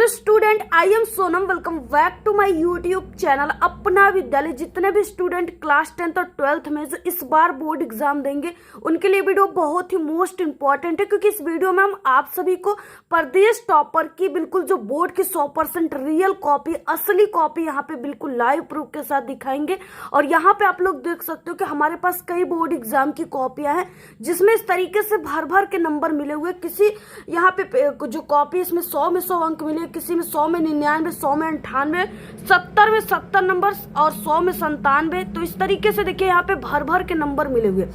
Hello student, I am Sonam. Welcome back to my YouTube channel Apna Vidyalaya. जितने भी student class 10th और 12th में जो इस बार बोर्ड एग्जाम देंगे उनके लिए वीडियो बहुत ही मोस्ट इंपॉर्टेंट है, क्योंकि इस वीडियो में हम आप सभी को प्रदेश टॉपर की बिल्कुल जो बोर्ड की 100% रियल कॉपी, असली कॉपी यहाँ पे बिल्कुल लाइव प्रूफ के साथ दिखाएंगे। और यहाँ पे आप लोग देख सकते हो कि हमारे पास कई बोर्ड एग्जाम की कॉपियां हैं जिसमें इस तरीके से भर भर के नंबर मिले हुए। किसी यहाँ पे जो कॉपी इसमें 100 में 100 अंक मिले, किसी में 100 में 99, 100 में 98, 70 में 70 नंबर और 100 में 97। तो इस तरीके से देखिए यहाँ पे भर भर के नंबर मिले हुए।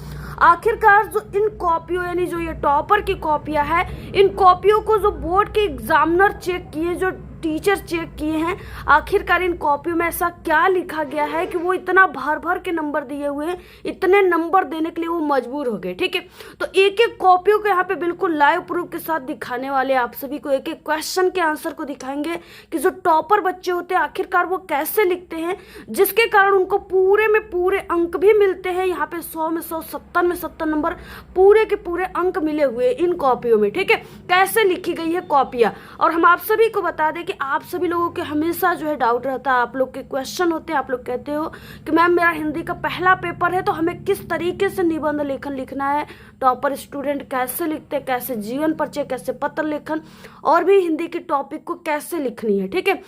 आखिरकार जो इन कॉपियों यानी जो ये टॉपर की कॉपियां है, इन कॉपियों को जो बोर्ड के एग्जामिनर चेक किए, जो टीचर चेक किए हैं, आखिरकार इन कॉपियों में ऐसा क्या लिखा गया है कि वो इतना भर भर के नंबर दिए हुए हैं, इतने नंबर देने के लिए वो मजबूर हो गए। ठीक है, तो एक एक कॉपियों को यहाँ पे बिल्कुल लाइव प्रूफ के साथ दिखाने वाले आप सभी को एक एक क्वेश्चन के आंसर को दिखाएंगे कि जो टॉपर बच्चे होते हैं आखिरकार वो कैसे लिखते हैं, जिसके कारण उनको पूरे में पूरे अंक भी मिलते हैं। यहाँ पे 100 में 100, 70 में 70 नंबर, पूरे के पूरे अंक मिले हुए इन कॉपियों में। ठीक है, कैसे लिखी गई है कॉपियां। और हम आप सभी को बता दें कि आप सभी लोगों के हमेशा जो है डाउट रहता है, आप लोग के क्वेश्चन होते हैं, आप लोग कहते हो कि मैम मेरा हिंदी का पहला पेपर है तो हमें किस तरीके से निबंध लेखन लिखना है, टॉपर स्टूडेंट कैसे लिखते हैं, कैसे जीवन परिचय, कैसे पत्र लेखन और भी हिंदी के टॉपिक को कैसे लिखनी है। ठीक है,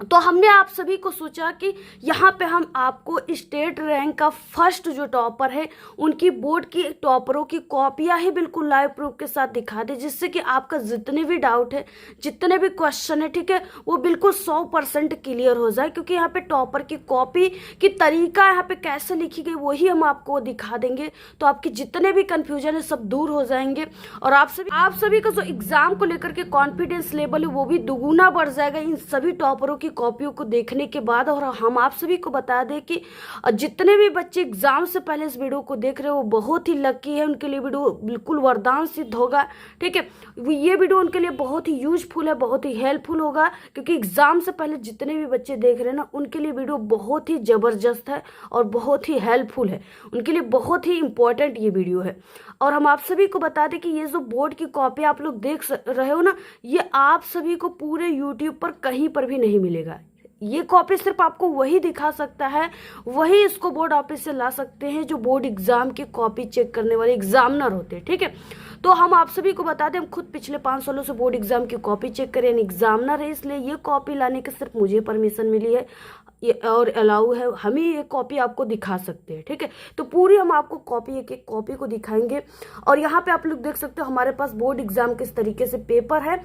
तो हमने आप सभी को सोचा कि यहाँ पे हम आपको स्टेट रैंक का फर्स्ट जो टॉपर है उनकी बोर्ड की टॉपरों की कॉपियाँ ही बिल्कुल लाइव प्रूफ के साथ दिखा दे, जिससे कि आपका जितने भी डाउट है, जितने भी क्वेश्चन है, ठीक है, वो बिल्कुल 100% क्लियर हो जाए। क्योंकि यहाँ पे टॉपर की कॉपी की तरीका यहाँ पे कैसे लिखी गई वही हम आपको दिखा देंगे, तो आपके जितने भी कन्फ्यूजन है सब दूर हो जाएंगे और आप सभी का जो एग्जाम को लेकर के कॉन्फिडेंस लेवल है वो भी दुगुना बढ़ जाएगा इन सभी टॉपरों की कॉपियों को देखने के बाद। और हम आप सभी को बता दें कि जितने भी बच्चे एग्जाम से पहले इस वीडियो को देख रहे हो वो बहुत ही लकी है, उनके लिए वीडियो बिल्कुल वरदान सिद्ध होगा। ठीक है, ये वीडियो उनके लिए बहुत ही यूजफुल है, बहुत ही हेल्पफुल होगा, क्योंकि एग्जाम से पहले जितने भी बच्चे देख रहे हैं ना उनके लिए वीडियो बहुत ही जबरदस्त है और बहुत ही हेल्पफुल है, उनके लिए बहुत ही इंपॉर्टेंट ये वीडियो है। और हम आप सभी को बता दें कि ये जो बोर्ड की कॉपी आप लोग देख रहे हो ना, ये आप सभी को पूरे यूट्यूब पर कहीं पर भी नहीं मिलेगा। ये कॉपी सिर्फ आपको वही दिखा सकता है, वही इसको बोर्ड ऑफिस से ला सकते हैं जो बोर्ड एग्जाम की कॉपी चेक करने वाले एग्जामिनर होते हैं। ठीक है, तो हम आप सभी को बता दें हम खुद पिछले 5 सालों से बोर्ड एग्जाम की कॉपी चेक करें, एग्जामिनर है, इसलिए ये कॉपी लाने की सिर्फ मुझे परमिशन मिली है ये और अलाउ है, हम ही ये कॉपी आपको दिखा सकते हैं। ठीक है, तो पूरी हम आपको कॉपी एक एक कॉपी को दिखाएंगे। और यहाँ पे आप लोग देख सकते हो हमारे पास बोर्ड एग्जाम के इस तरीके से पेपर है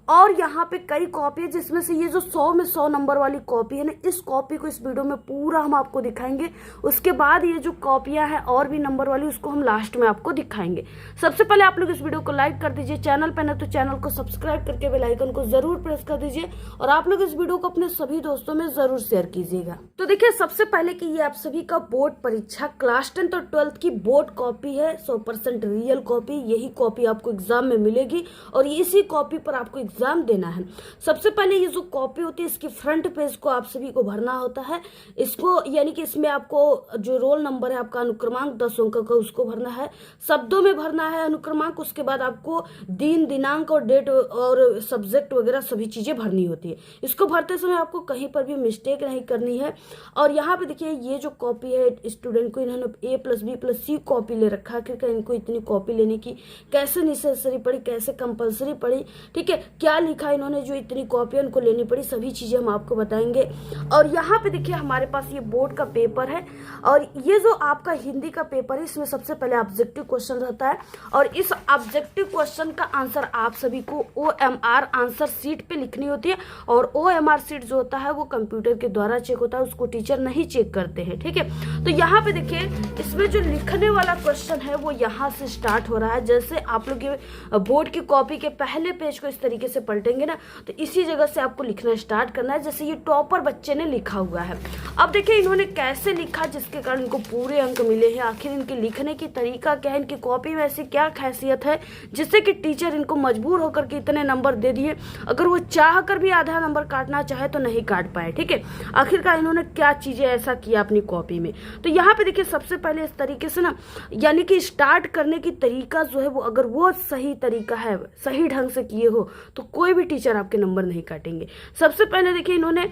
और यहाँ पे कई कॉपी है, जिसमें से ये जो 100 में 100 नंबर वाली कॉपी है ना, इस कॉपी को इस वीडियो में पूरा हम आपको दिखाएंगे। उसके बाद ये जो कॉपियां हैं और भी नंबर वाली, उसको हम लास्ट में आपको दिखाएंगे। सबसे पहले आप लोग इस वीडियो को लाइक कर दीजिए, चैनल पर ना तो चैनल को सब्सक्राइब करके बेल आइकन को जरूर प्रेस कर दीजिए और आप लोग इस वीडियो को अपने सभी दोस्तों में जरूर शेयर कीजिएगा। तो देखिए, सबसे पहले कि ये आप सभी का बोर्ड परीक्षा क्लास 10th और 12th की बोर्ड कॉपी है, 100% रियल कॉपी। यही कॉपी आपको एग्जाम में मिलेगी और इसी कॉपी पर आपको एग्जाम देना है। सबसे पहले ये जो कॉपी होती है इसकी फ्रंट पेज को आप सभी को भरना होता है। इसको यानी कि इसमें आपको जो रोल नंबर है, आपका अनुक्रमांक 10 अंक का, उसको भरना है, शब्दों में भरना है अनुक्रमांक। उसके बाद आपको दिन, दिनांक और डेट और सब्जेक्ट वगैरह सभी चीजें भरनी होती है। इसको भरते समय आपको कहीं पर भी मिस्टेक नहीं करनी है। और यहाँ पे देखिए ये जो कॉपी है स्टूडेंट को इन्होंने A+B+C कॉपी ले रखा है। आखिरकार इनको इतनी कॉपी लेने की कैसे नेसेसरी पड़ी, कैसे कंपलसरी पड़ी, ठीक है, क्या लिखा इन्होंने जो इतनी कॉपी उनको लेनी पड़ी, सभी चीजें हम आपको बताएंगे। और यहाँ पे देखिए हमारे पास ये बोर्ड का पेपर है और ये जो आपका हिंदी का पेपर है इसमें सबसे पहले ऑब्जेक्टिव क्वेश्चन रहता है और इस ऑब्जेक्टिव क्वेश्चन का आंसर आप सभी को OMR आंसर शीट पे लिखनी होती है। और OMR शीट जो होता है वो कंप्यूटर के द्वारा चेक होता है, उसको टीचर नहीं चेक करते हैं। ठीक है, तो यहाँ पे देखिए इसमें जो लिखने वाला क्वेश्चन है वो यहाँ से स्टार्ट हो रहा है। जैसे आप लोग ये बोर्ड की कॉपी के पहले पेज को इस तरीके से पलटेंगे ना, तो इसी जगह से आपको लिखना स्टार्ट करना है, जैसे ये टॉपर बच्चे ने लिखा हुआ है। अब देखिए इन्होंने कैसे लिखा जिसके कारण इनको पूरे अंक मिले हैं। आखिर इनके लिखने की तरीका क्या है, इनकी कॉपी में ऐसी क्या खासियत है जिससे कि टीचर इनको मजबूर होकर के इतने नंबर दे दिए। अगर वो चाह कर भी आधा नंबर काटना चाहे तो नहीं काट पाए। ठीक है, आखिरकार इन्होंने क्या चीजें ऐसा किया अपनी कॉपी में। तो यहाँ पे देखिए सबसे पहले इस तरीके से ना, यानी कि स्टार्ट करने की तरीका जो है वो अगर वो सही तरीका है, सही ढंग से किए हो, तो कोई भी टीचर आपके नंबर नहीं काटेंगे। सबसे पहले देखिए इन्होंने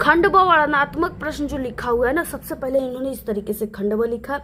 खंड व वर्णनात्मक प्रश्न जो लिखा हुआ है ना, सबसे पहले इन्होंने इस तरीके से खंड व लिखा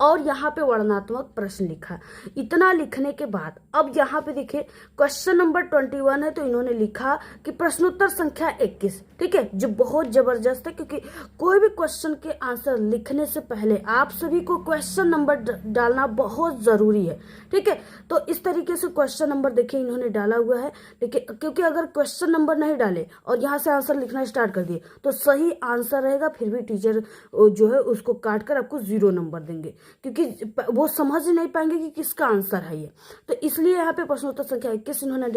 और यहाँ पे वर्णनात्मक प्रश्न लिखा। इतना लिखने के बाद अब यहाँ पे देखिए क्वेश्चन नंबर 21 है, तो इन्होंने लिखा कि प्रश्नोत्तर संख्या 21, ठीक है, जो बहुत जबरदस्त है, क्योंकि कोई भी क्वेश्चन के आंसर लिखने से पहले आप सभी को क्वेश्चन नंबर डालना बहुत जरूरी है, ठीक है। तो इस तरीके से क्वेश्चन नंबर देखिए इन्होंने डाला हुआ है, देखिए, क्योंकि अगर क्वेश्चन नंबर नहीं डाले और यहाँ से आंसर लिखना स्टार्ट कर दिए तो सही आंसर रहेगा, फिर भी टीचर जो है उसको काट कर आपको 0 नंबर देंगे, क्योंकि वो समझ ही नहीं पाएंगे कि किसका आंसर है ये। तो इसलिए यहाँ पे प्रश्नोत्तर संख्या 21 इन्होंने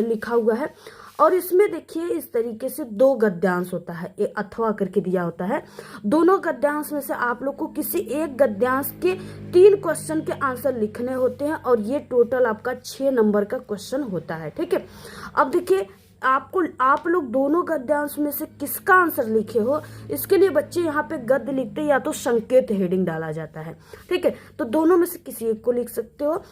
लिखा हुआ है। और इसमें देखिए इस तरीके से 2 गद्यांश होता है, ये अथवा करके दिया होता है। दोनों गद्यांश में से आप लोग को किसी एक गद्यांश के 3 क्वेश्चन के आंसर लिखने होते हैं, और ये टोटल आपका 6 नंबर का क्वेश्चन होता है, ठीक है। अब देखिए आप लोग दोनों गद्यांश में से किसका आंसर लिखे हो, इसके लिए बच्चे यहाँ पे गद्य लिखते हैं या तो संकेत हेडिंग डाला जाता है, ठीक है। तो दोनों में से किसी एक को लिख सकते हो।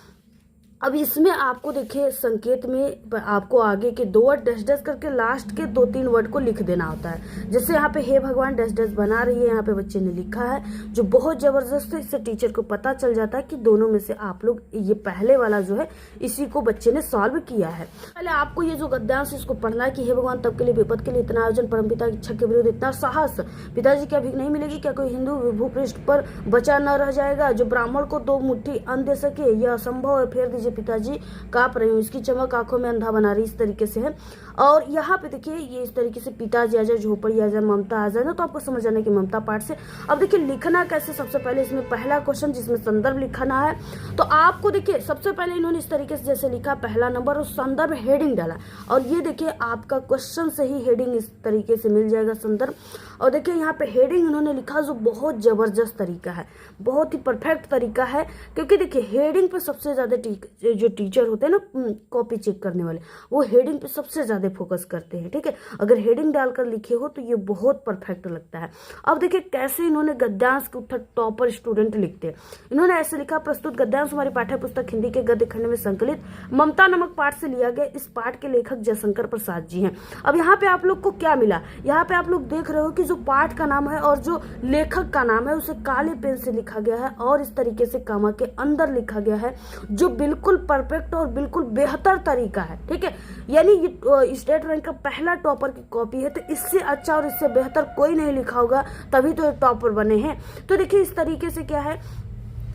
अब इसमें आपको देखिए संकेत में आपको आगे के 2 वर्ड डैश डैश करके लास्ट के 2-3 वर्ड को लिख देना होता है। जैसे यहाँ पे हे भगवान डैश डैश बना रही है, यहाँ पे बच्चे ने लिखा है, जो बहुत जबरदस्त है। इससे टीचर को पता चल जाता है कि दोनों में से आप लोग ये पहले वाला जो है इसी को बच्चे ने सॉल्व किया है। पहले आपको ये जो गद्यांश इसको पढ़ना है कि हे भगवान तब के लिए विपद के लिए इतना आयोजन, परमपिता की इच्छा के विरुद्ध इतना साहस, पिताजी क्या भीख नहीं मिलेगी, क्या कोई हिंदू भूपृष्ठ पर बचा न रह जाएगा, जो ब्राह्मण को 2 मुट्ठी अन्न दे सके, यह असंभव है, फेर दीजिए पिताजी कांप रही हूँ, इसकी चमक आंखों में अंधा बना रही, इस तरीके से है। और यहाँ पे देखिए ये इस तरीके से पिताजी आ जाए, झोपड़ी आ जाए, ममता आ जाए ना, तो आपको समझ आना कि ममता पाठ से। अब देखिए लिखना कैसे, सबसे पहले इसमें पहला क्वेश्चन जिसमें संदर्भ लिखना है, तो आपको देखिए सबसे पहले इन्होंने इस तरीके से जैसे लिखा पहला नंबर और संदर्भ हेडिंग डाला, और ये देखिए आपका क्वेश्चन से ही हेडिंग इस तरीके से मिल जाएगा संदर्भ। और देखिए यहाँ पे हेडिंग इन्होंने लिखा जो बहुत जबरदस्त तरीका है, बहुत ही परफेक्ट तरीका है, क्योंकि देखिए हेडिंग पे सबसे ज्यादा जो टीचर होते हैं ना कॉपी चेक करने वाले, वो हेडिंग पे सबसे ज्यादा फोकस करते हैं, ठीक है। अगर हेडिंग डालकर लिखे हो तो ये बहुत परफेक्ट लगता है। अब देखिए कैसे इन्होंने गद्यांश के उत्तर टॉपर स्टूडेंट लिखते हैं। इन्होंने ऐसे लिखा, प्रस्तुत गद्यांश हमारी पाठ्य पुस्तक हिंदी के गद्य खंड में संकलित ममता नामक पाठ से लिया गया। इस पाठ के लेखक जयशंकर प्रसाद जी हैं। अब यहाँ पे आप लोग को क्या मिला, यहाँ पे आप लोग देख रहे हो कि जो पाठ का नाम है और जो लेखक का नाम है उसे काले पेन से लिखा गया है, और इस तरीके से कामा के अंदर लिखा गया है, जो बिल्कुल परफेक्ट और बिल्कुल बेहतर तरीका है, ठीक है। यानी ये स्टेट रैंक का पहला टॉपर की कॉपी है, तो इससे अच्छा और इससे बेहतर कोई नहीं लिखा होगा, तभी तो ये टॉपर बने हैं। तो देखिए इस तरीके से क्या है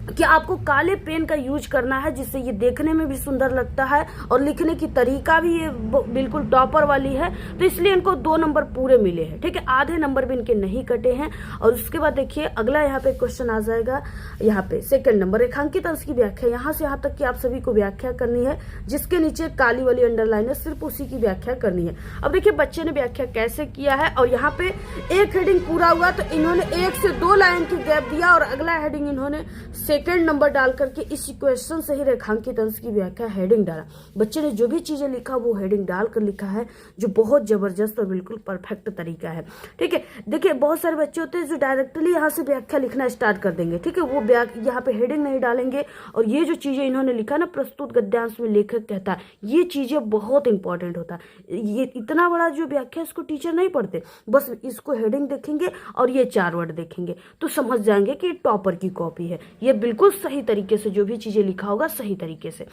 कि आपको काले पेन का यूज करना है, जिससे ये देखने में भी सुंदर लगता है और लिखने की तरीका भी ये बिल्कुल टॉपर वाली है, तो इसलिए इनको 2 नंबर पूरे मिले हैं, ठीक है। आधे नंबर भी इनके नहीं कटे हैं। और उसके बाद देखिए अगला यहाँ पे क्वेश्चन आ जाएगा, यहाँ पे सेकंड नंबर रेखांकित अंश की व्याख्या, यहाँ से यहाँ तक कि आप सभी को व्याख्या करनी है, जिसके नीचे काली वाली अंडरलाइन है, सिर्फ उसी की व्याख्या करनी है। अब देखिए बच्चे ने व्याख्या कैसे किया है, और यहाँ पे एक हेडिंग पूरा हुआ तो इन्होंने 1 से 2 लाइन की गैप दिया, और अगला हेडिंग इन्होंने सेकंड नंबर डाल करके इस क्वेश्चन से ही रेखांकित अंश की व्याख्या हेडिंग डाला। बच्चे ने जो भी चीजें लिखा वो हेडिंग डालकर लिखा है, जो बहुत जबरदस्त और बिल्कुल परफेक्ट तरीका है, ठीक है। देखिए बहुत सारे बच्चे होते हैं जो डायरेक्टली यहाँ से व्याख्या लिखना स्टार्ट कर देंगे, ठीक है, वो यहाँ पे हेडिंग नहीं डालेंगे। और ये जो चीजें इन्होंने लिखा ना, प्रस्तुत गद्यांश में लेखक कहता है, ये चीजें बहुत इंपॉर्टेंट होता है। ये इतना बड़ा जो व्याख्या इसको टीचर नहीं पढ़ते, बस इसको हेडिंग देखेंगे और ये 4 वर्ड देखेंगे तो समझ जाएंगे कि टॉपर की कॉपी है। ये बिल्कुल सही तरीके से जो भी चीजें लिखा होगा सही तरीके से।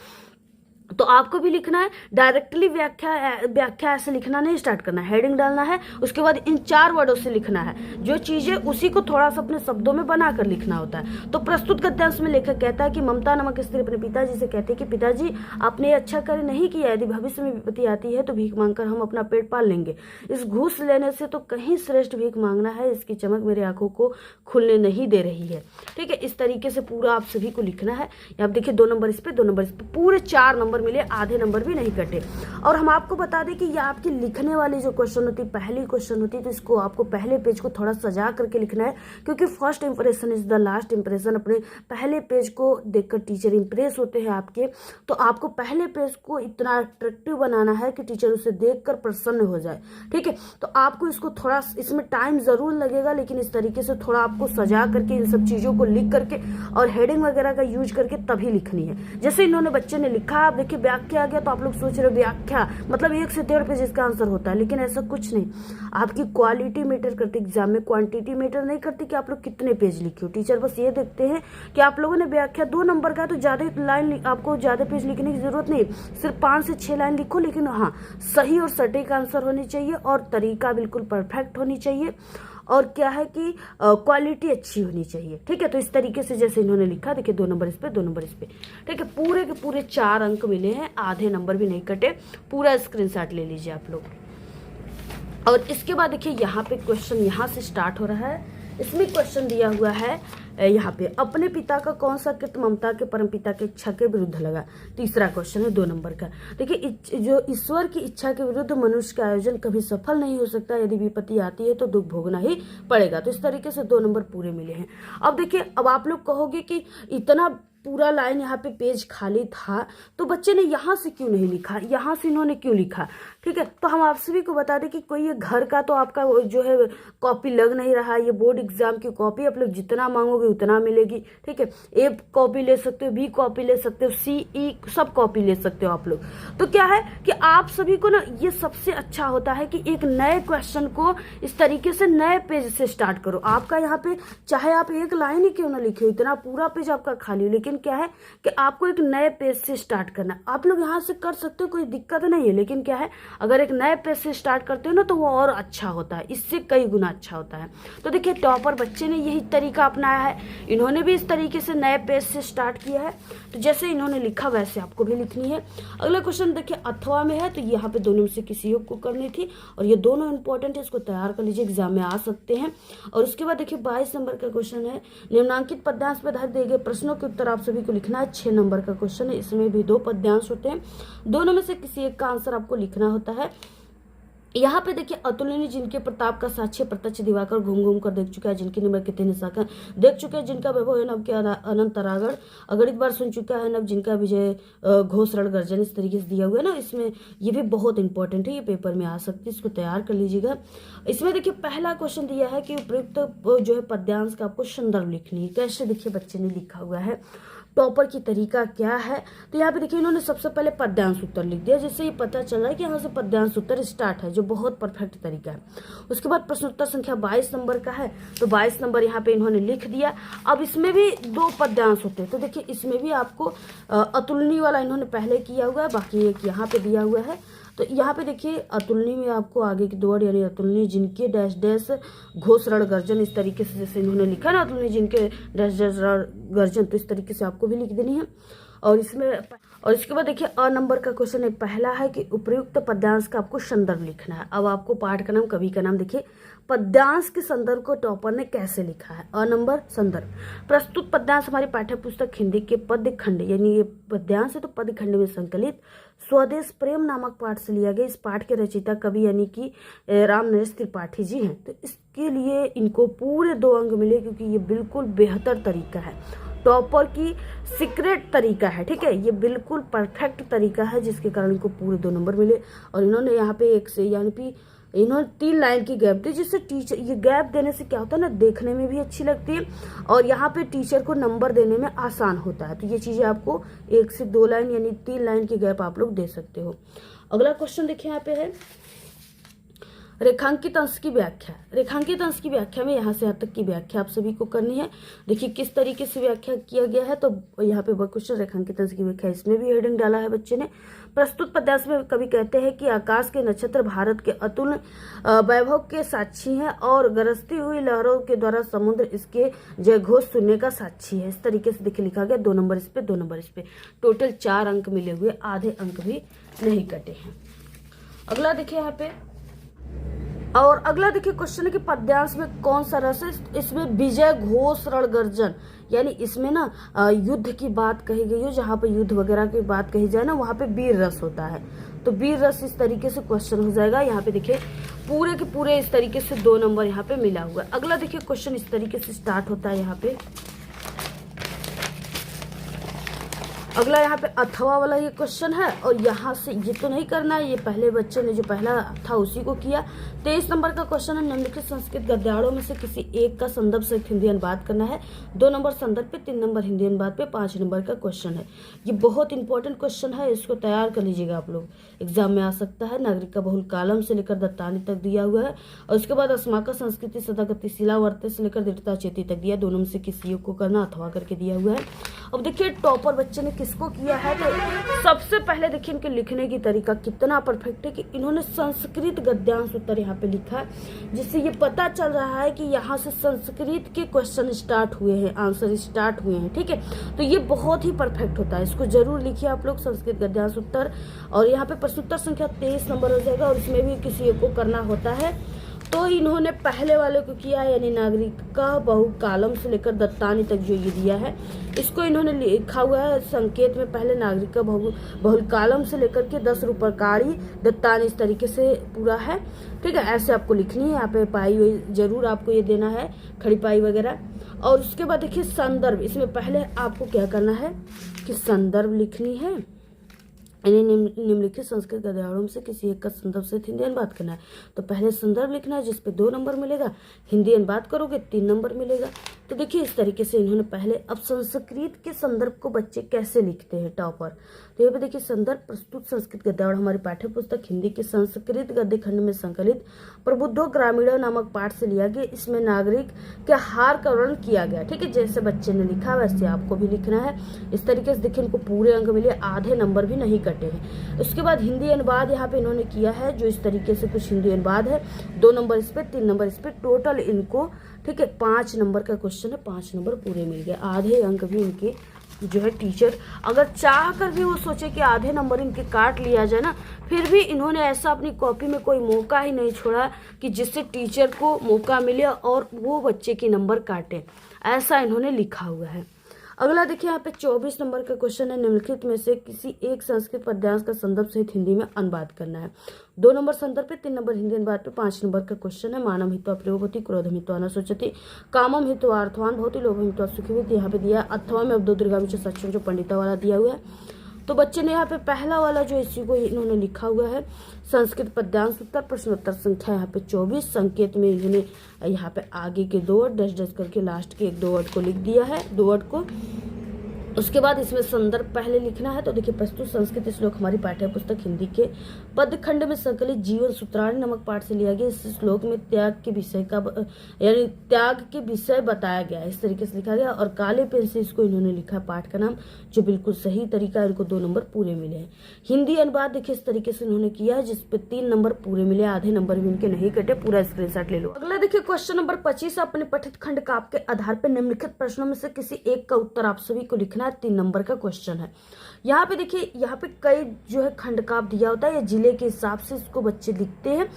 तो आपको भी लिखना है, डायरेक्टली व्याख्या ऐसे लिखना नहीं स्टार्ट करना है, हेडिंग डालना है, उसके बाद इन 4 वर्डों से लिखना है, जो चीजें उसी को थोड़ा सा अपने शब्दों में बनाकर लिखना होता है। तो प्रस्तुत गद्यांश में लेखक कहता है कि ममता नामक स्त्री अपने पिताजी से कहती है कि पिताजी आपने अच्छा कार्य नहीं किया, यदि भविष्य में विपत्ति आती है तो भीख मांगकर हम अपना पेट पाल लेंगे। इस घूस लेने से तो कहीं श्रेष्ठ भीख मांगना है, इसकी चमक मेरे आंखों को खुलने नहीं दे रही है, ठीक है। इस तरीके से पूरा आप सभी को लिखना है। आप देखिए 2 नंबर इस पे, 2 नंबर इस पे, पूरे 4 नंबर नंबर मिले, आधे नंबर भी नहीं कटे। और हम आपको बता दें कि ये आपकी लिखने वाली जो क्वेश्चन होती है, पहली क्वेश्चन होती है, तो इसको आपको पहले पेज को थोड़ा सजा करके लिखना है, क्योंकि first impression is the last impression. अपने पहले पेज को देखकर टीचर इंप्रेस होते हैं आपके, तो आपको पहले पेज को इतना अट्रैक्टिव बनाना है कि टीचर उसे देखकर प्रसन्न हो जाए। ठीक है, तो आपको इसको थोड़ा, इसमें टाइम जरूर लगेगा, लेकिन इस तरीके से थोड़ा आपको सजा करके इन सब चीजों को लिख करके और हेडिंग वगैरह का यूज करके तभी लिखनी है। जैसे इन्होंने बच्चे ने लिखा, आप देखिए व्याख्या आ गया, तो आप लोग सोच रहे हो व्याख्या मतलब 1 से 1.5 पेज इसका आंसर होता है, लेकिन ऐसा कुछ नहीं। आपकी क्वालिटी मैटर करती है एग्जाम में, क्वांटिटी मैटर नहीं करती कि आप लोग कितने पेज लिखे हो। टीचर बस ये देखते हैं कि आप लोगों ने व्याख्या 2 नंबर का, तो ज्यादा लाइन, आपको ज्यादा पेज लिखने की जरूरत नहीं, सिर्फ 5 से 6 लाइन लिखो, लेकिन हाँ सही और सटीक आंसर होनी चाहिए और तरीका बिल्कुल परफेक्ट होनी चाहिए, और क्या है कि क्वालिटी अच्छी होनी चाहिए। ठीक है, तो इस तरीके से जैसे इन्होंने लिखा, देखिए 2 नंबर इस पे, 2 नंबर इस पे। ठीक है, पूरे के पूरे 4 अंक मिले हैं, आधे नंबर भी नहीं कटे। पूरा स्क्रीनशॉट ले लीजिए आप लोग। और इसके बाद देखिए यहाँ पे क्वेश्चन यहाँ से स्टार्ट हो रहा है। इसमें क्वेश्चन दिया हुआ है यहाँ पे, अपने पिता का कौन सा कृत्य ममता के परमपिता की इच्छा के विरुद्ध लगा। तीसरा क्वेश्चन है 2 नंबर का। देखिए, जो ईश्वर की इच्छा के विरुद्ध मनुष्य का आयोजन कभी सफल नहीं हो सकता, यदि विपत्ति आती है तो दुख भोगना ही पड़ेगा। तो इस तरीके से 2 नंबर पूरे मिले हैं। अब देखिए, अब आप लोग कहोगे कि इतना पूरा लाइन यहाँ पे पेज खाली था, तो बच्चे ने यहाँ से क्यों नहीं लिखा, यहाँ से इन्होंने क्यों लिखा। ठीक है, तो हम आप सभी को बता दें कि कोई ये घर का तो आपका जो है कॉपी लग नहीं रहा, ये बोर्ड एग्जाम की कॉपी आप लोग जितना मांगोगे उतना मिलेगी। ठीक है, ए कॉपी ले सकते हो, बी कॉपी ले सकते हो, सी ई सब कॉपी ले सकते हो आप लोग। तो क्या है कि आप सभी को ना ये सबसे अच्छा होता है कि एक नए क्वेश्चन को इस तरीके से नए पेज से स्टार्ट करो। आपका यहाँ पे चाहे आप एक लाइन ही क्यों ना लिखे, इतना पूरा पेज आपका खाली हो, लेकिन क्या है कि आपको एक नए पेज से स्टार्ट करना। आप लोग यहाँ से कर सकते हो, कोई दिक्कत नहीं है, लेकिन क्या है अगर एक नए पेज से स्टार्ट करते हो ना तो वो और अच्छा होता है, इससे कई गुना अच्छा होता है। तो देखिए, टॉपर बच्चे ने यही तरीका अपनाया है, इन्होंने भी इस तरीके से नए पेज से स्टार्ट किया है। तो जैसे इन्होंने लिखा वैसे आपको भी लिखनी है। अगला क्वेश्चन देखिए अथवा में है, तो यहाँ पे दोनों में से किसी एक को करनी थी, और ये दोनों इंपॉर्टेंट है, इसको तैयार कर लीजिए, एग्जाम में आ सकते हैं। और उसके बाद देखिए 22 नंबर का क्वेश्चन है, निम्नांकित पद्यांश पर आधारित दिए गए प्रश्नों के उत्तर आप सभी को लिखना है। 6 नंबर का क्वेश्चन है, इसमें भी 2 पद्यांश होते हैं, दोनों में से किसी एक का आंसर आपको लिखना होता है। यहाँ पे देखिए, अतुलनीय जिनके प्रताप का साक्ष्य प्रत्यक्ष दिवाकर घूम घूम कर देख चुका है, जिनकी निम्र के 3 शाखा देख चुके हैं, जिनका वैभव है नभ के अनंत अरागढ़ अगणित बार सुन चुका है नभ, जिनका विजय घोष रण गर्जन, इस तरीके से दिया हुआ है ना। इसमें ये भी बहुत इंपॉर्टेंट है, ये पेपर में आ सकती है, इसको तैयार कर लीजिएगा। इसमें देखिए पहला क्वेश्चन दिया है कि उपयुक्त जो है पद्यांश का आपको संदर्भ लिखनी है। कैसे देखिए बच्चे ने लिखा हुआ है, टॉपर की तरीका क्या है। तो यहाँ पे देखिए इन्होंने सबसे पहले पद्यांश उत्तर लिख दिया, जिससे ये पता चल रहा है कि यहाँ से पद्यांश उत्तर स्टार्ट है, जो बहुत परफेक्ट तरीका है। उसके बाद प्रश्नोत्तर संख्या 22 नंबर का है, तो 22 नंबर यहाँ पे इन्होंने लिख दिया। अब इसमें भी 2 पद्यांश होते हैं, तो देखिए इसमें भी आपको अतुलनीय वाला इन्होंने पहले किया हुआ है, बाकी एक यहाँ पे दिया हुआ है। तो यहाँ पे देखिए अतुलनीय में आपको आगे की 2 वर्ड यानी अतुलनीय जिनके डैश डैश घोष रण गर्जन, इस तरीके से जैसे इन्होंने लिखा ना अतुलनीय जिनके डैश डैश गर्जन, तो इस तरीके से आपको भी लिख देनी है। और इसके बाद देखिए अ नंबर का क्वेश्चन है, पहला है कि उपयुक्त पद्यांश का आपको संदर्भ लिखना है। अब आपको पाठ का नाम कवि का नाम देखिए, पद्यांश के संदर्भ को टॉपर ने कैसे लिखा है। अ नंबर संदर्भ, प्रस्तुत पद्यांश हमारी पाठ्य पुस्तक हिंदी के पद्य खंड, यानी ये पद्यांश है तो पद्य खंड में संकलित स्वदेश प्रेम नामक पाठ से लिया गया। इस पाठ के रचयिता कवि यानी कि राम नरेश त्रिपाठी जी हैं। तो इसके लिए इनको पूरे 2 अंक मिले, क्योंकि ये बिल्कुल बेहतर तरीका है, टॉपर की सीक्रेट तरीका है। ठीक है, ये बिल्कुल परफेक्ट तरीका है, जिसके कारण इनको पूरे 2 नंबर मिले। और इन्होंने यहाँ पे एक से यानी कि इन्होंने 3 लाइन की गैप दी, जिससे टीचर, ये गैप देने से क्या होता है ना, देखने में भी अच्छी लगती है और यहाँ पे टीचर को नंबर देने में आसान होता है। तो ये चीजें आपको 1 से 2 लाइन यानी 3 लाइन की गैप आप लोग दे सकते हो। अगला क्वेश्चन देखिए यहाँ पे है रेखांकित अंश की व्याख्या। रेखांकित अंश की व्याख्या में यहाँ से यहाँ तक की व्याख्या आप सभी को करनी है। देखिए किस तरीके से व्याख्या किया गया है, तो यहाँ पे वह क्वेश्चन रेखांकित अंश की व्याख्या, इसमें भी हेडिंग डाला है बच्चे ने। प्रस्तुत पद्यांश में कवि कहते हैं कि आकाश के नक्षत्र भारत के अतुल वैभव के साक्षी हैं और गरजती हुई लहरों के द्वारा समुद्र इसके जयघोष सुनने का साक्षी है। इस तरीके से देखिए लिखा गया, 2 नंबर इस पे, 2 नंबर इस पे, टोटल 4 अंक मिले हुए, आधे अंक भी नहीं कटे हैं। अगला देखिए यहाँ पे और अगला देखिए क्वेश्चन है कि पद्यांश में कौन सा रस है। इसमें विजय घोष रण गर्जन, यानी इसमें ना युद्ध की बात कही गई हो, जहाँ पे युद्ध वगैरह की बात कही जाए ना वहाँ पे वीर रस होता है, तो वीर रस इस तरीके से क्वेश्चन हो जाएगा। यहाँ पे देखिए पूरे के पूरे इस तरीके से 2 नंबर यहाँ पे मिला हुआ है। अगला देखिए क्वेश्चन इस तरीके से स्टार्ट होता है। यहाँ पे अगला यहाँ पे अथवा वाला ये क्वेश्चन है, और यहाँ से ये तो नहीं करना है, ये पहले बच्चे ने जो पहला था उसी को किया। 23 नंबर का क्वेश्चन है, निम्नलिखित संस्कृत गद्याड़ों में से किसी एक का संदर्भ से हिंदी अनुवाद करना है। 2 नंबर संदर्भ पे, 3 नंबर हिंदी अनुवाद पे, 5 नंबर का क्वेश्चन है। ये बहुत इंपॉर्टेंट क्वेश्चन है, इसको तैयार कर लीजिएगा आप लोग, एग्जाम में आ सकता है। नागरिक का बहुल कालम से लेकर दत्तानी तक दिया हुआ है, और उसके बाद अस्माका संस्कृति सदा गतिशीला वर्ते से लेकर दृढ़ता चेती तक दिया। दोनों में से किसी एक को करना अथवा करके दिया हुआ है। अब देखिए टॉपर बच्चे ने किसको किया है, तो सबसे पहले देखिए इनके लिखने की तरीका कितना परफेक्ट है कि इन्होंने संस्कृत गद्यांश उत्तर यहाँ पे लिखा है, जिससे ये पता चल रहा है कि यहाँ से संस्कृत के क्वेश्चन स्टार्ट हुए हैं, आंसर स्टार्ट हुए हैं। ठीक है, तो ये बहुत ही परफेक्ट होता है, इसको जरूर लिखिए आप लोग, संस्कृत गद्यांश उत्तर। और यहाँ पे प्रश्नोत्तर संख्या 23 नंबर हो जाएगा, और इसमें भी किसी एक को करना होता है। तो इन्होंने पहले वाले को किया, यानी नागरिक का बहु कालम से लेकर दत्तानी तक जो ये दिया है, इसको इन्होंने लिखा हुआ है संकेत में, पहले नागरिक का बहुल कालम से लेकर के 10 रूपकारी दत्तानी, इस तरीके से पूरा है। ठीक है, ऐसे आपको लिखनी है। यहाँ पे पाई हुई जरूर आपको ये देना है, खड़ी पाई वगैरह। और उसके बाद देखिए संदर्भ, इसमें पहले आपको क्या करना है कि संदर्भ लिखनी है, निम्नलिखित संस्कृत गद्याड़ों में से किसी एक का संदर्भ से हिंदी अनुवाद करना है। तो पहले संदर्भ लिखना है, जिसपे 2 नंबर मिलेगा, हिंदी अनुवाद करोगे 3 नंबर मिलेगा। तो देखिए इस तरीके से इन्होंने पहले, अब संस्कृत के संदर्भ को बच्चे कैसे लिखते हैं टॉपर, तो यहाँ पे देखिए संदर्भ प्रस्तुत संस्कृत गद्याड़ हमारी पाठ्य पुस्तक हिंदी के संस्कृत गद्य खंड में संकलित प्रबुद्धो ग्रामीण नामक पाठ से लिया गया। इसमें नागरिक के हार का वर्णन किया गया। ठीक है, जैसे बच्चे ने लिखा वैसे आपको भी लिखना है। इस तरीके से देखिए इनको पूरे अंक मिले, आधे नंबर भी नहीं कटे हैं। उसके बाद हिंदी अनुवाद यहाँ पे इन्होंने किया है, जो इस तरीके से कुछ हिंदी अनुवाद है, 2 नंबर इस पे, 3 नंबर इस पे, टोटल इनको ठीक है 5 नंबर का क्वेश्चन है, 5 नंबर पूरे मिल गए। आधे अंक भी इनके जो है टीचर अगर चाह कर भी वो सोचे कि आधे नंबर इनके काट लिया जाए ना, फिर भी इन्होंने ऐसा अपनी कॉपी में कोई मौका ही नहीं छोड़ा कि जिससे टीचर को मौका मिले और वो बच्चे के नंबर काटे, ऐसा इन्होंने लिखा हुआ है। अगला देखिए यहाँ पे 24 नंबर का क्वेश्चन है, निम्नलिखित में से किसी एक संस्कृत पद्यांश का संदर्भ सहित हिंदी में अनुवाद करना है। 2 नंबर संदर्भ पे, 3 नंबर हिंदी अनुवाद पे, 5 नंबर का क्वेश्चन है। मानम हित्वा प्रयोगवती, क्रोधम हित्वा न सोचती, कामम हित्वा अर्थवान भवति, लोभम हित्वा सुखी। यहाँ पे दिया अथवा में अब 2 दीर्घावि सक्षम जो पंडिता वाला दिया हुआ है। तो बच्चे ने यहाँ पे पहला वाला जो इसी को इन्होंने लिखा हुआ है संस्कृत पद्यांश उत्तर, प्रश्नोत्तर संख्या यहाँ पे 24, संकेत में इन्होंने यहाँ पे आगे के 2 वर्ड डस करके लास्ट के 1-2 वर्ड को लिख दिया है, 2 वर्ड को। उसके बाद इसमें संदर्भ पहले लिखना है। तो देखिए प्रस्तुत संस्कृत श्लोक हमारी पाठ्य पुस्तक हिंदी के पद खंड में संकलित जीवन सूत्राणी नामक पाठ से लिया गया। इस श्लोक में त्याग के विषय का यानी त्याग के विषय बताया गया, इस तरीके से लिखा गया। और काले पेन से इसको इन्होंने लिखा पाठ का नाम, जो बिल्कुल सही तरीका है। इनको 2 नंबर पूरे मिले हैं। हिंदी अनुवाद देखिए इस तरीके से इन्होंने किया है, जिसपे 3 नंबर पूरे मिले, आधे नंबर भी इनके नहीं कटे। पूरा स्क्रीनशॉट ले लो। अगला देखिए क्वेश्चन नंबर 25, अपने पठित खंड काव्य के आधार पर निम्नलिखित प्रश्नों में से किसी एक का उत्तर आप सभी को लिखना है। 3 नंबर का क्वेश्चन है। यहाँ पे देखिए, यहाँ पे कई जो है खंड काव्य दिया होता है, या जिले के हिसाब से इसको बच्चे लिखते हैं।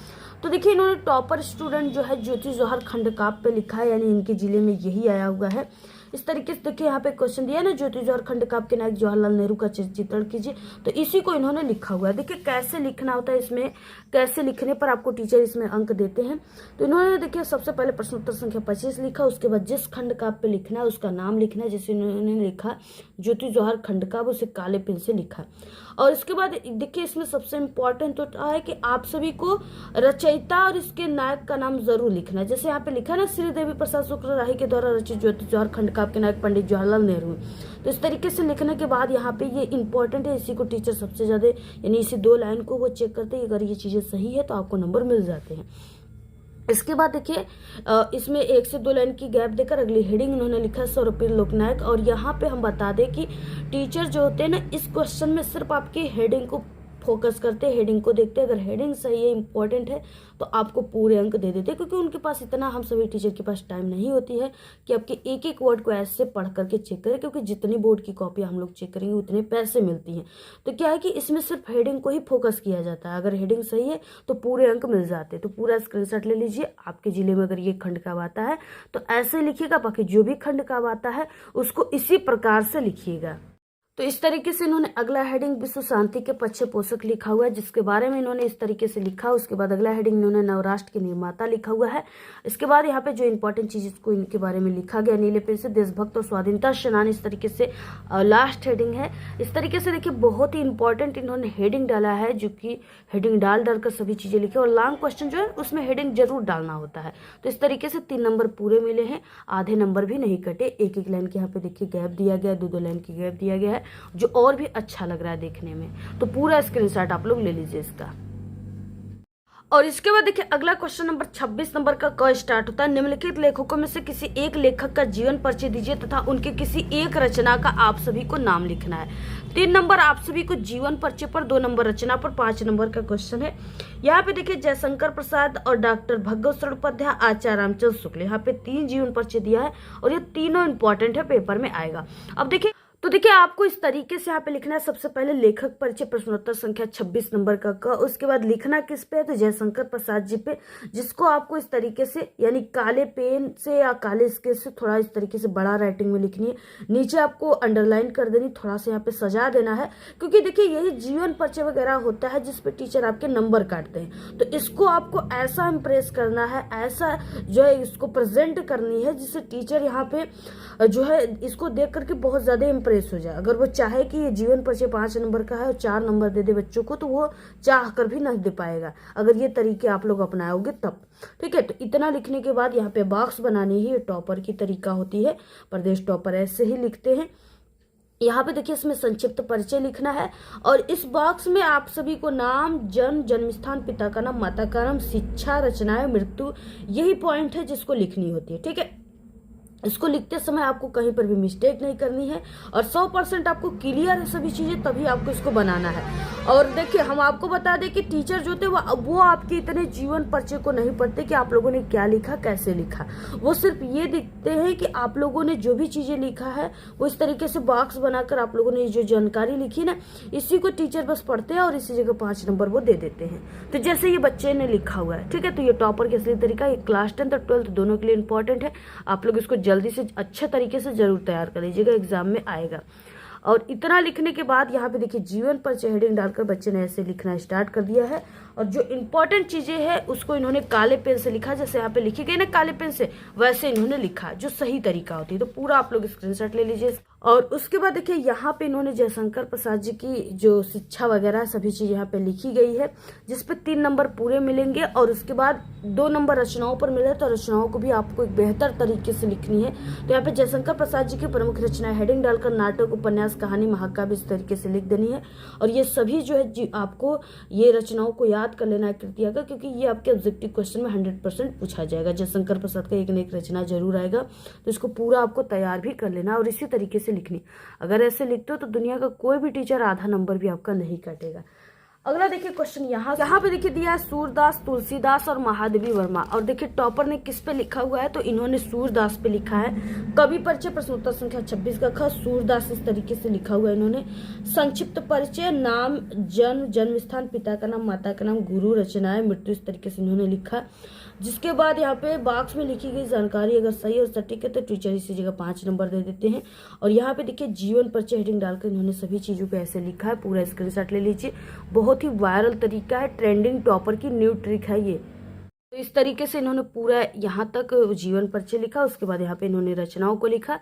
तो देखिए इन्होंने टॉपर स्टूडेंट जो है ज्योति जवाहर खंड काव्य पे लिखा है, यानी इनके जिले में यही आया हुआ है। इस तरीके से देखिए यहाँ पे क्वेश्चन दिया है ना, ज्योति जवाहर खंड काव्य के नायक जवाहरलाल नेहरू का चित्रण कीजिए, तो इसी को इन्होंने लिखा हुआ है। देखिए कैसे लिखना होता है, इसमें कैसे लिखने पर आपको टीचर इसमें अंक देते हैं। तो इन्होंने देखिए सबसे पहले प्रश्नोत्तर संख्या 25 लिखा, उसके बाद जिस खंड काव्य पे लिखना है उसका नाम लिखना है। जैसे इन्होंने लिखा ज्योति जवाहर खंड काव्य, उसे काले पेन से लिखा। और इसके बाद देखिए इसमें सबसे इम्पोर्टेंट होता है कि आप सभी को रचयिता और इसके नायक का नाम जरूर लिखना है। जैसे यहाँ पे लिखा है ना, श्रीदेवी प्रसाद शुक्ल राही के द्वारा रचित ज्योति जवाहर खंड काव्य के नायक पंडित जवाहरलाल नेहरू। तो इस तरीके से लिखने के बाद यहाँ पे ये इंपॉर्टेंट है, इसी को टीचर सबसे ज्यादा यानी इसी 2 लाइन को वो चेक करते हैं। अगर ये चीजें सही है तो आपको नंबर मिल जाते हैं। इसके बाद देखिए इसमें 1 से 2 लाइन की गैप देकर अगली हेडिंग उन्होंने लिखा है सर्वपल्ली लोकनायक। और यहाँ पे हम बता दें कि टीचर जो होते हैं ना, इस क्वेश्चन में सिर्फ आपकी हेडिंग को फोकस करते हैं, हेडिंग को देखते हैं। अगर हेडिंग सही है, इंपॉर्टेंट है, तो आपको पूरे अंक दे देते हैं, क्योंकि उनके पास इतना, हम सभी टीचर के पास टाइम नहीं होती है कि आपके एक एक वर्ड को ऐसे पढ़ करके चेक करें, क्योंकि जितनी बोर्ड की कॉपी हम लोग चेक करेंगे उतने पैसे मिलती हैं। तो क्या है कि इसमें सिर्फ हेडिंग को ही फोकस किया जाता है। अगर हेडिंग सही है तो पूरे अंक मिल जाते हैं। तो पूरा स्क्रीनशॉट ले लीजिए। आपके जिले में अगर ये खंड का आता है तो ऐसे लिखिएगा, बाकी जो भी खंड का आता है उसको इसी प्रकार से लिखिएगा। तो इस तरीके से इन्होंने अगला हेडिंग विश्व शांति के पक्ष पोषक लिखा हुआ है, जिसके बारे में इन्होंने इस तरीके से लिखा। उसके बाद अगला हेडिंग इन्होंने नवराष्ट्र के निर्माता लिखा हुआ है। इसके बाद यहाँ पे जो इंपॉर्टेंट चीज इसको इनके बारे में लिखा गया नीले पेन से, देशभक्त और स्वाधीनता सेनानी, इस तरीके से लास्ट हेडिंग है। इस तरीके से देखिए बहुत ही इंपॉर्टेंट इन्होंने हेडिंग डाला है, जो कि हेडिंग डाल कर सभी चीजें लिखे। और लॉन्ग क्वेश्चन जो है उसमें हेडिंग जरूर डालना होता है। तो इस तरीके से 3 नंबर पूरे मिले हैं, आधे नंबर भी नहीं कटे। एक एक लाइन के यहाँ पे देखिए गैप दिया गया है, 2-2 लाइन की गैप दिया गया है, जो और भी अच्छा लग रहा है देखने में। तो पूरा स्क्रीनशॉट आप लोग ले लीजिए इसका। और इसके बाद देखिए अगला क्वेश्चन नंबर 26 नंबर का क स्टार्ट होता है। निम्नलिखित लेखकों में से किसी एक लेखक का जीवन परिचय दीजिए तथा उनके किसी एक रचना का आप सभी को नाम लिखना है। 3 नंबर आप सभी को जीवन परिचय पर, 2 नंबर रचना पर, 5 नंबर का क्वेश्चन है। यहाँ पे देखिए जयशंकर प्रसाद और डॉक्टर भगवत शरण उपाध्याय, आचार्य रामचंद्र शुक्ल, यहाँ पे 3 जीवन परिचय दिया है और ये तीनों इंपॉर्टेंट है, पेपर में आएगा। अब देखिए आपको इस तरीके से यहाँ पे लिखना है। सबसे पहले लेखक परिचय प्रश्नोत्तर संख्या 26 नंबर का क। उसके बाद लिखना किस पे है, तो जयशंकर प्रसाद जी पे, जिसको आपको इस तरीके से यानी काले पेन से या काले स्केच से थोड़ा इस तरीके से बड़ा राइटिंग में लिखनी है। नीचे आपको अंडरलाइन कर देनी, थोड़ा सा यहाँ पे सजा देना है, क्योंकि देखिए यही जीवन परिचय वगैरह होता है जिसपे टीचर आपके नंबर काटते हैं। तो इसको आपको ऐसा इम्प्रेस करना है, ऐसा जो है इसको प्रेजेंट करनी है, जिससे टीचर यहाँ पे जो है इसको देख करके बहुत ज्यादा इम्प्रेस हो जाए। अगर वो चाहे कि ये जीवन परिचय 5 नंबर का है और 4 नंबर दे दे बच्चों को, तो वो चाह कर भी नहीं दे पाएगा, अगर ये तरीके आप लोग अपनाओगे तब। ठीक है, तो इतना लिखने के बाद यहाँ पे बॉक्स बनानी ही टॉपर की तरीका होती है। प्रदेश टॉपर ऐसे ही लिखते हैं। यहाँ पे देखिए इसमें संक्षिप्त परिचय लिखना है और इस बॉक्स में आप सभी को नाम, जन्म स्थान, पिता का नाम, माता का नाम, शिक्षा, रचनाएं, मृत्यु, यही पॉइंट है जिसको लिखनी होती है। ठीक है, इसको लिखते समय आपको कहीं पर भी मिस्टेक नहीं करनी है और 100% आपको क्लियर है सभी चीजें, तभी आपको इसको बनाना है। और देखिए हम आपको बता दें कि टीचर जो थे वो आपके इतने जीवन परिचय को नहीं पढ़ते कि आप लोगों ने क्या लिखा, कैसे लिखा। वो सिर्फ ये देखते हैं कि आप लोगों ने जो भी चीजें लिखा है वो इस तरीके से बॉक्स बनाकर आप लोगों ने जो जानकारी लिखी ना, इसी को टीचर बस पढ़ते हैं और इसी जगह 5 नंबर वो दे देते हैं। तो जैसे ये बच्चे ने लिखा हुआ है, ठीक है, तो ये टॉपर के असली तरीका, ये क्लास 10 और 12 दोनों के लिए इंपॉर्टेंट है। आप लोग इसको जल्दी से अच्छे तरीके से जरूर तैयार कर लीजिएगा, एग्जाम में आएगा। और इतना लिखने के बाद यहाँ पे देखिए जीवन परिचय हेडिंग डालकर बच्चे ने ऐसे लिखना स्टार्ट कर दिया है। और जो इंपॉर्टेंट चीजें हैं उसको इन्होंने काले पेन से लिखा, जैसे यहाँ पे लिखी गई ना काले पेन से, वैसे इन्होंने लिखा, जो सही तरीका होती है। तो पूरा आप लोग स्क्रीनशॉट ले लीजिए। और उसके बाद देखिए यहाँ पे इन्होंने जयशंकर प्रसाद जी की जो शिक्षा वगैरह सभी चीज यहाँ पे लिखी गई है, जिसपे 3 नंबर पूरे मिलेंगे और उसके बाद 2 नंबर रचनाओं पर मिले। तो रचनाओं को भी आपको एक बेहतर तरीके से लिखनी है। तो यहाँ पे जयशंकर प्रसाद जी की प्रमुख रचनाएं हेडिंग डालकर नाटक, उपन्यास, कहानी, महाकाव्य इस तरीके से लिख देनी है। और ये सभी जो है आपको ये रचनाओं को याद कर लेना है कृतिया का, क्योंकि ये आपके ऑब्जेक्टिव क्वेश्चन में 100% पूछा जाएगा। जयशंकर प्रसाद का एक न एक रचना जरूर आएगा, तो इसको पूरा आपको तैयार भी कर लेना और इसी तरीके से लिखनी। अगर ऐसे लिखते हो तो दुनिया का कोई भी टीचर आधा नंबर भी आपका नहीं काटेगा। अगला देखिए क्वेश्चन यहाँ पे देखिए दिया है सूरदास, तुलसीदास और महादेवी वर्मा। और देखिए टॉपर ने किस पे लिखा हुआ है, तो इन्होंने सूरदास पे लिखा है। कवि परिचय प्रश्नोत्तर संख्या 26 का ख, सूरदास इस तरीके से लिखा हुआ है इन्होंने। संक्षिप्त परिचय नाम, जन्म स्थान, पिता का नाम, माता का नाम, गुरु, रचनाएं, मृत्यु, इस तरीके से इन्होंने लिखा। जिसके बाद यहाँ पे बॉक्स में लिखी गई जानकारी अगर सही और सटीक है तो टीचर इसी जगह 5 नंबर दे देते हैं। और यहाँ पे देखिए जीवन परिचय हेडिंग डालकर इन्होंने सभी चीजों को ऐसे लिखा है। पूरा स्क्रीनशॉट ले लीजिए। बहुत ही वायरल तरीका है, ट्रेंडिंग टॉपर की न्यू ट्रिक है ये। तो इस तरीके से इन्होंने पूरा यहाँ तक जीवन परिचय लिखा। उसके बाद यहाँ पे इन्होंने रचनाओं को लिखा।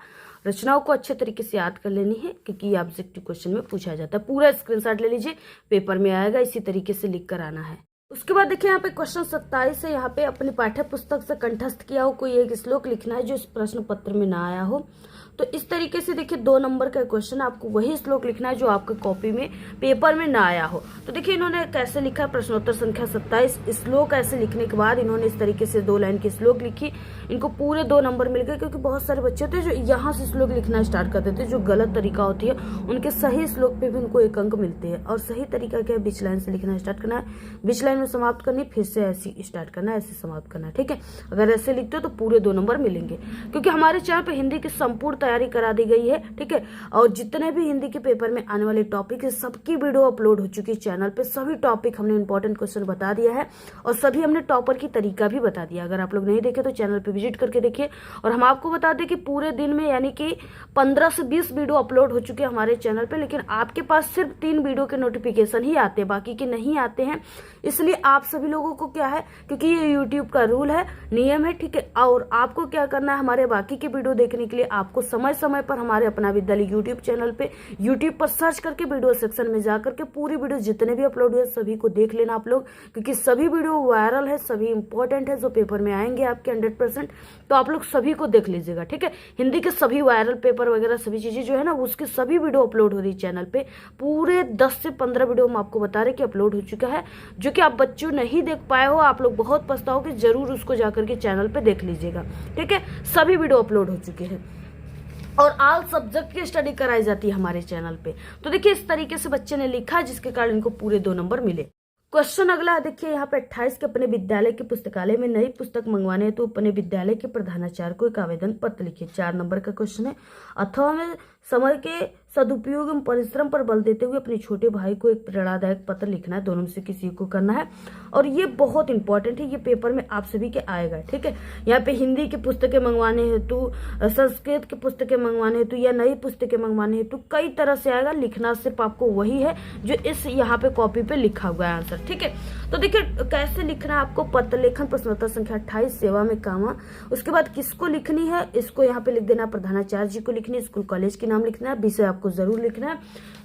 रचनाओं को अच्छे तरीके से याद कर लेनी है, क्योंकि ये ऑब्जेक्टिव क्वेश्चन में पूछा जाता है। पूरा स्क्रीनशॉट ले लीजिए, पेपर में आएगा, इसी तरीके से लिख कर आना है। उसके बाद देखिए यहाँ पे क्वेश्चन 27 है। यहाँ पे अपनी पाठ्य पुस्तक से कंठस्थ किया हो कोई एक श्लोक लिखना है जो इस प्रश्न पत्र में ना आया हो। तो इस तरीके से देखिए 2 नंबर का क्वेश्चन, आपको वही श्लोक लिखना है जो आपके कॉपी में पेपर में ना आया हो। तो देखिए इन्होंने कैसे लिखा है, प्रश्नोत्तर संख्या 27 श्लोक ऐसे लिखने के बाद इन्होंने इस तरीके से 2 लाइन की श्लोक लिखी। इनको पूरे 2 नंबर मिल गए, क्योंकि बहुत सारे बच्चे होते हैं जो यहाँ से श्लोक लिखना स्टार्ट कर देते हैं, जो गलत तरीका होती है। उनके सही श्लोक पे भी उनको 1 अंक मिलते हैं। और सही तरीका क्या है, बीच लाइन से लिखना स्टार्ट करना है, बीच लाइन में समाप्त करनी, फिर से ऐसे स्टार्ट करना है, ऐसे समाप्त करना है। ठीक है, अगर ऐसे लिखते हो तो पूरे 2 नंबर मिलेंगे, क्योंकि हमारे चैनल पे हिंदी की संपूर्ण तैयारी करा दी गई है। ठीक है, और जितने भी हिंदी के पेपर में आने वाले टॉपिक है सबकी वीडियो अपलोड हो चुकी है चैनल पे। सभी टॉपिक हमने इंपॉर्टेंट क्वेश्चन बता दिया है और सभी हमने टॉपर की तरीका भी बता दिया। अगर आप लोग नहीं देखे तो चैनल पे विजिट करके देखिए। और हम आपको बता दें कि पूरे दिन में यानी कि 15 से 20 वीडियो अपलोड हो चुके हैं हमारे चैनल पे, लेकिन आपके पास सिर्फ 3 वीडियो के नोटिफिकेशन ही आते हैं, बाकी के नहीं आते हैं। इसलिए आप सभी लोगों को क्या है, क्योंकि ये यूट्यूब का रूल है, नियम है। ठीक है, और आपको क्या करना है, हमारे बाकी के वीडियो देखने के लिए आपको समय समय पर हमारे अपना विद्यालय यूट्यूब चैनल पे यूट्यूब पर सर्च करके वीडियो सेक्शन में जाकर के पूरी वीडियो जितने भी अपलोड हुए सभी को देख लेना आप लोग, क्योंकि सभी वीडियो वायरल है, सभी इंपॉर्टेंट है, जो पेपर में आएंगे आपके 100%। तो आप लोग सभी को देख लीजिएगा। ठीक है, हिंदी के सभी वायरल पेपर वगैरह सभी चीजें जो है ना, उसकी सभी वीडियो अपलोड हो रही है चैनल पे। पूरे 10 से 15 वीडियो हम आपको बता रहे कि अपलोड हो चुका है, जो कि आप बच्चों नहीं देख पाए हो, आप लोग बहुत पछताओगे, जरूर उसको जाकर के चैनल पे देख लीजिएगा। ठीक है, सभी वीडियो अपलोड हो चुके हैं और ऑल सब्जेक्ट की स्टडी कराई जाती है हमारे चैनल पे। तो देखिए इस तरीके से बच्चे ने लिखा, जिसके कारण इनको पूरे 2 नंबर मिले। क्वेश्चन अगला है, देखिए यहाँ पे 28 के अपने विद्यालय के पुस्तकालय में नई पुस्तक मंगवाने है तो अपने विद्यालय के प्रधानाचार्य को एक आवेदन पत्र लिखिए। 4 नंबर का क्वेश्चन है। अथवा में समय के सदुपयोग एवं परिश्रम पर बल देते हुए अपने छोटे भाई को एक प्रेरणादायक पत्र लिखना है, दोनों में से किसी को करना है। और ये बहुत इंपॉर्टेंट है, ये पेपर में आप सभी के आएगा। ठीक है, यहाँ पे हिंदी की पुस्तकें मंगवाने हेतु, संस्कृत की पुस्तकें मंगवाने हेतु या नई पुस्तकें मंगवाने हेतु कई तरह से आएगा। लिखना सिर्फ आपको वही है जो इस यहाँ पे कॉपी पे लिखा हुआ है आंसर। ठीक है, तो देखिए कैसे लिखना है आपको, पत्र लेखन प्रश्नोत्तर संख्या 28 सेवा में कामा। उसके बाद किसको लिखनी है, इसको यहाँ पे लिख देना, प्रधानाचार्य जी को लिखनी है, स्कूल कॉलेज के नाम लिखना है, विषय आपको जरूर लिखना है।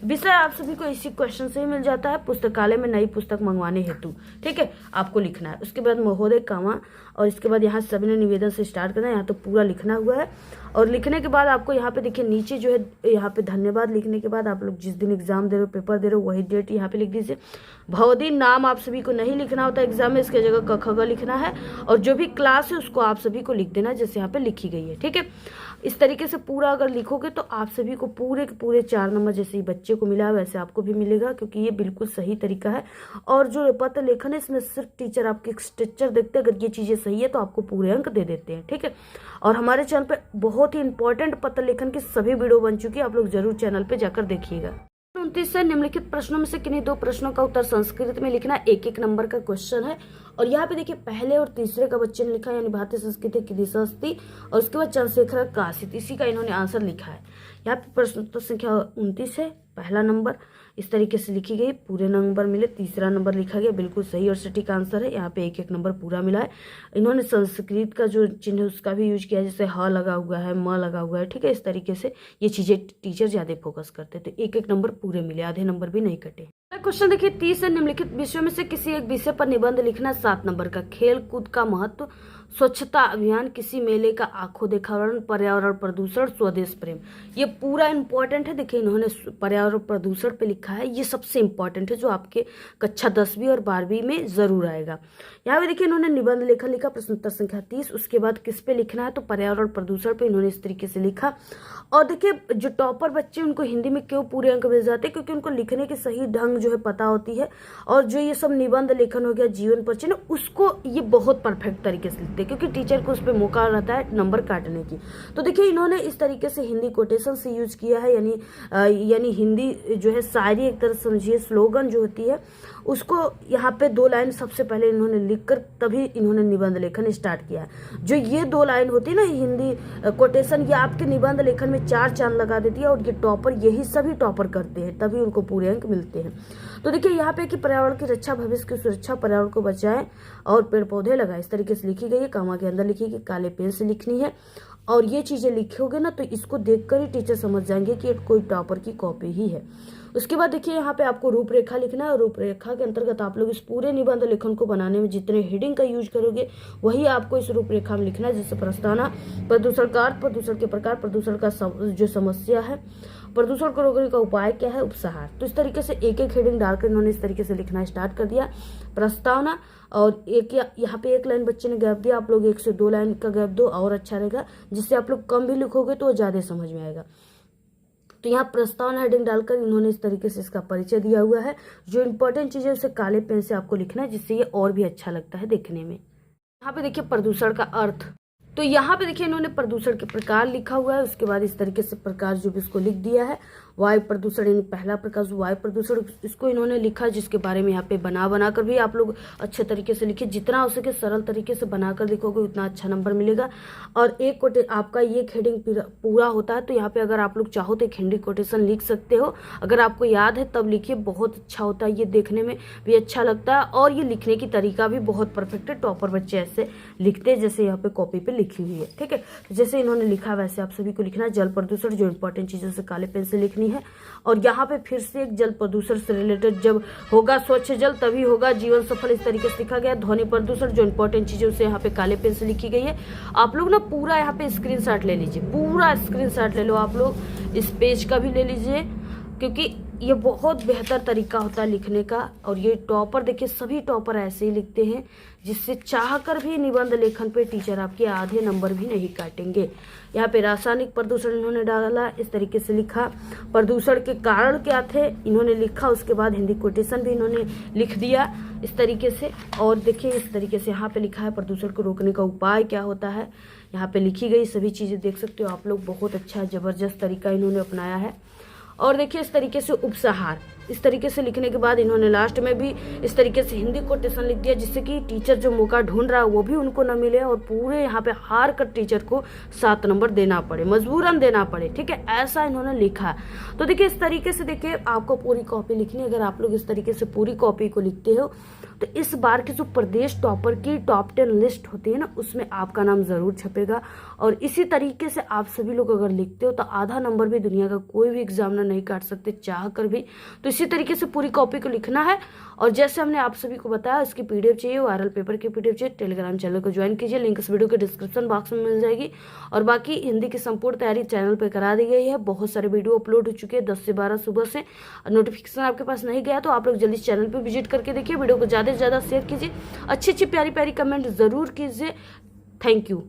विषय आप सभी को इसी क्वेश्चन से ही मिल जाता है, पुस्तकालय में नई पुस्तक मंगवाने हेतु। ठीक है, आपको लिखना है। उसके बाद महोदय कामा, और इसके बाद यहाँ सभी ने निवेदन से स्टार्ट करना है, यहाँ तो पूरा लिखना हुआ है। और लिखने के बाद आपको यहाँ पे देखिए नीचे जो है, यहाँ पे धन्यवाद लिखने के बाद आप लोग जिस दिन एग्जाम दे रहे हो, पेपर दे रहे हो, वही डेट यहाँ पे लिख दीजिए। भवदीन नाम आप सभी को नहीं लिखना होता एग्जाम में, इसके जगह क ख ग लिखना है। और जो भी क्लास है उसको आप सभी को लिख देना जैसे यहाँ पे लिखी गई है। ठीक है, इस तरीके से पूरा अगर लिखोगे तो आप सभी को पूरे के पूरे 4 नंबर जैसे ही बच्चे को मिला वैसे आपको भी मिलेगा, क्योंकि ये बिल्कुल सही तरीका है। और जो पत्र लेखन है इसमें सिर्फ टीचर आपके स्ट्रक्चर देखते हैं, अगर ये चीजें सही है तो आपको पूरे अंक दे देते हैं। ठीक है, और हमारे चैनल पे बहुत ही इंपॉर्टेंट पत्र लेखन की सभी वीडियो बन चुकी है, आप लोग जरूर चैनल पे जाकर देखिएगा। 29 से निम्नलिखित प्रश्नों में से किन्हीं 2 प्रश्नों का उत्तर संस्कृत में लिखना, 1-1 नंबर का क्वेश्चन है। और यहाँ पे देखिए पहले और तीसरे का बच्चे ने लिखा, यानी भारतीय संस्कृति की दिशास्ती, और उसके बाद चंद्रशेखर काशित, इसी का इन्होंने आंसर लिखा है। यहाँ पे प्रश्नोत्तर संख्या 29 है, पहला नंबर इस तरीके से लिखी गई, पूरे नंबर मिले। तीसरा नंबर लिखा गया, बिल्कुल सही और सटीक आंसर है। यहाँ पे 1-1 नंबर पूरा मिला है। इन्होंने संस्कृत का जो चिन्ह है उसका भी यूज किया, जैसे ह लगा हुआ है, म लगा हुआ है। ठीक है, इस तरीके से ये चीजें टीचर ज्यादा फोकस करते, तो 1-1 नंबर पूरे मिले, आधे नंबर भी नहीं कटे। क्वेश्चन देखिए 30 से निम्नलिखित विषयों में से किसी एक विषय पर निबंध लिखना, 7 नंबर का। खेल कूद का महत्व, स्वच्छता अभियान, किसी मेले का आंखों देखा वर्णन, पर्यावरण प्रदूषण, स्वदेश प्रेम। ये पूरा इंपॉर्टेंट है। देखिए इन्होंने पर्यावरण प्रदूषण पे लिखा है, ये सबसे इंपॉर्टेंट है जो आपके कक्षा 10वीं और 12वीं में जरूर आएगा। यहाँ पे देखिए इन्होंने निबंध लेखन लिखा, प्रश्नोत्तर संख्या 30। उसके बाद किस पे लिखना है, तो पर्यावरण प्रदूषण पे इन्होंने इस तरीके से लिखा। और देखिए जो टॉपर बच्चे उनको हिंदी में क्यों पूरे अंक मिल जाते हैं, क्योंकि उनको लिखने की सही ढंग जो है पता होती है। और जो ये सब निबंध लेखन हो गया, जीवन परिचय ना, उसको ये बहुत परफेक्ट तरीके से लिखते हैं, क्योंकि टीचर को उस पर मौका रहता है नंबर काटने की। तो देखिए इन्होंने इस तरीके से हिंदी कोटेशन से यूज किया है, यानी हिंदी जो है शायरी एक तरह समझिए, स्लोगन जो होती है उसको यहाँ पे 2 लाइन सबसे पहले इन्होंने लिखकर तभी इन्होंने निबंध लेखन स्टार्ट किया है। जो ये 2 लाइन होती है ना हिंदी कोटेशन, ये आपके निबंध लेखन में 4 चांद लगा देती है। और ये टॉपर, यही सभी टॉपर करते हैं, तभी उनको पूरे अंक मिलते हैं। तो देखिए यहाँ पे कि पर्यावरण की रक्षा, भविष्य की सुरक्षा, पर्यावरण को बचाएं और पेड़ पौधे लगाएं, इस तरीके से लिखी गई है। कामा के अंदर लिखी गई, काले पेन से लिखनी है। और ये चीज़ें लिखोगे ना तो इसको देखकर ही टीचर समझ जाएंगे कि ये कोई टॉपर की कॉपी ही है। उसके बाद देखिए यहाँ पे आपको रूपरेखा लिखना है और रूपरेखा के अंतर्गत आप लोग इस पूरे निबंध लेखन को बनाने में जितने हेडिंग का यूज करोगे वही आपको इस रूपरेखा में लिखना है। जैसे प्रस्तावना, प्रदूषण का अर्थ, प्रदूषण के प्रकार, प्रदूषण का जो समस्या है, प्रदूषण को रोकने का उपाय क्या है, उपसंहार। तो इस तरीके से एक एक हेडिंग डालकर इन्होंने इस तरीके से लिखना स्टार्ट कर दिया। प्रस्तावना और एक यहाँ पे एक लाइन बच्चे ने गैप दिया, आप लोग 1 से 2 लाइन का गैप दो और अच्छा रहेगा, जिससे आप लोग कम भी लिखोगे तो ज्यादा समझ में आएगा। तो यहाँ प्रस्तावना हेडिंग डालकर इन्होंने इस तरीके से इसका परिचय दिया हुआ है। जो इंपॉर्टेंट चीज है उसे काले पेन से आपको लिखना है, जिससे ये और भी अच्छा लगता है देखने में। यहाँ पे देखिए प्रदूषण का अर्थ, तो यहाँ पे देखिए इन्होंने प्रदूषण के प्रकार लिखा हुआ है। उसके बाद इस तरीके से प्रकार जो भी इसको लिख दिया है। वायु प्रदूषण यानी पहला प्रकार वायु प्रदूषण, इसको इन्होंने लिखा, जिसके बारे में यहाँ पे बनाकर भी आप लोग अच्छे तरीके से लिखिए। जितना हो सके सरल तरीके से बनाकर लिखोगे उतना अच्छा नंबर मिलेगा। और एक आपका ये हेडिंग पूरा होता है, तो यहाँ पे अगर आप लोग चाहो तो एक हिंदी कोटेशन लिख सकते हो। अगर आपको याद है तब लिखिए, बहुत अच्छा होता है, ये देखने में भी अच्छा लगता है और ये लिखने की तरीका भी बहुत परफेक्ट है। टॉपर बच्चे ऐसे लिखते हैं जैसे यहाँ पे कॉपी पे लिखी हुई है, ठीक है। तो जैसे इन्होंने लिखा वैसे आप सभी को लिखना है। जल प्रदूषण, जो इंपॉर्टेंट चीजों से काले पेन से लिखनी है। और यहाँ पे फिर से एक जल प्रदूषण से रिलेटेड, जब होगा स्वच्छ जल तभी होगा जीवन सफल, इस तरीके से लिखा गया। ध्वनि प्रदूषण, जो इंपॉर्टेंट चीजों से यहाँ पे काले पेन से लिखी गई है। आप लोग ना पूरा यहाँ पे स्क्रीनशॉट ले लीजिए, पूरा स्क्रीनशॉट ले लो आप लोग, इस पेज का भी ले लीजिए, क्योंकि ये बहुत बेहतर तरीका होता है लिखने का। और ये टॉपर देखिए, सभी टॉपर ऐसे ही लिखते हैं, जिससे चाहकर भी निबंध लेखन पे टीचर आपके आधे नंबर भी नहीं काटेंगे। यहाँ पे रासायनिक प्रदूषण इन्होंने डाला, इस तरीके से लिखा। प्रदूषण के कारण क्या थे इन्होंने लिखा, उसके बाद हिंदी कोटेशन भी इन्होंने लिख दिया इस तरीके से। और देखिए इस तरीके से यहाँ पे लिखा है प्रदूषण को रोकने का उपाय क्या होता है, यहाँ पे लिखी गई सभी चीजें देख सकते हो आप लोग। बहुत अच्छा जबरदस्त तरीका इन्होंने अपनाया है। और देखिए इस तरीके से उपसंहार, इस तरीके से लिखने के बाद इन्होंने लास्ट में भी इस तरीके से हिंदी कोटेशन लिख दिया, जिससे कि टीचर जो मौका ढूंढ रहा है वो भी उनको न मिले और पूरे यहाँ पे हार कर टीचर को 7 नंबर देना पड़े, मजबूरन देना पड़े, ठीक है। ऐसा इन्होंने लिखा। तो देखिए इस तरीके से देखिए आपको पूरी कॉपी लिखनी है। अगर आप लोग इस तरीके से पूरी कॉपी को लिखते हो तो इस बार की जो प्रदेश टॉपर की टॉप 10 लिस्ट होती है ना, उसमें आपका नाम जरूर छपेगा। और इसी तरीके से आप सभी लोग अगर लिखते हो तो आधा नंबर भी दुनिया का कोई भी एग्जामिनर नहीं काट सकते चाह कर भी। तो इसी तरीके से पूरी कॉपी को लिखना है। और जैसे हमने आप सभी को बताया, इसकी पीडीएफ चाहिए, वायरल पेपर की पीडीएफ चाहिए, टेलीग्राम चैनल को ज्वाइन कीजिए, लिंक इस वीडियो के डिस्क्रिप्शन बॉक्स में मिल जाएगी। और बाकी हिंदी की संपूर्ण तैयारी चैनल पर करा दी गई है, बहुत सारे वीडियो अपलोड हो चुके हैं 10 से 12 सुबह से। नोटिफिकेशन आपके पास नहीं गया तो आप लोग जल्दी चैनल पर विजिट करके देखिए, वीडियो को ज़्यादा से ज़्यादा शेयर कीजिए, अच्छी अच्छी प्यारी प्यारी कमेंट जरूर कीजिए। Thank you.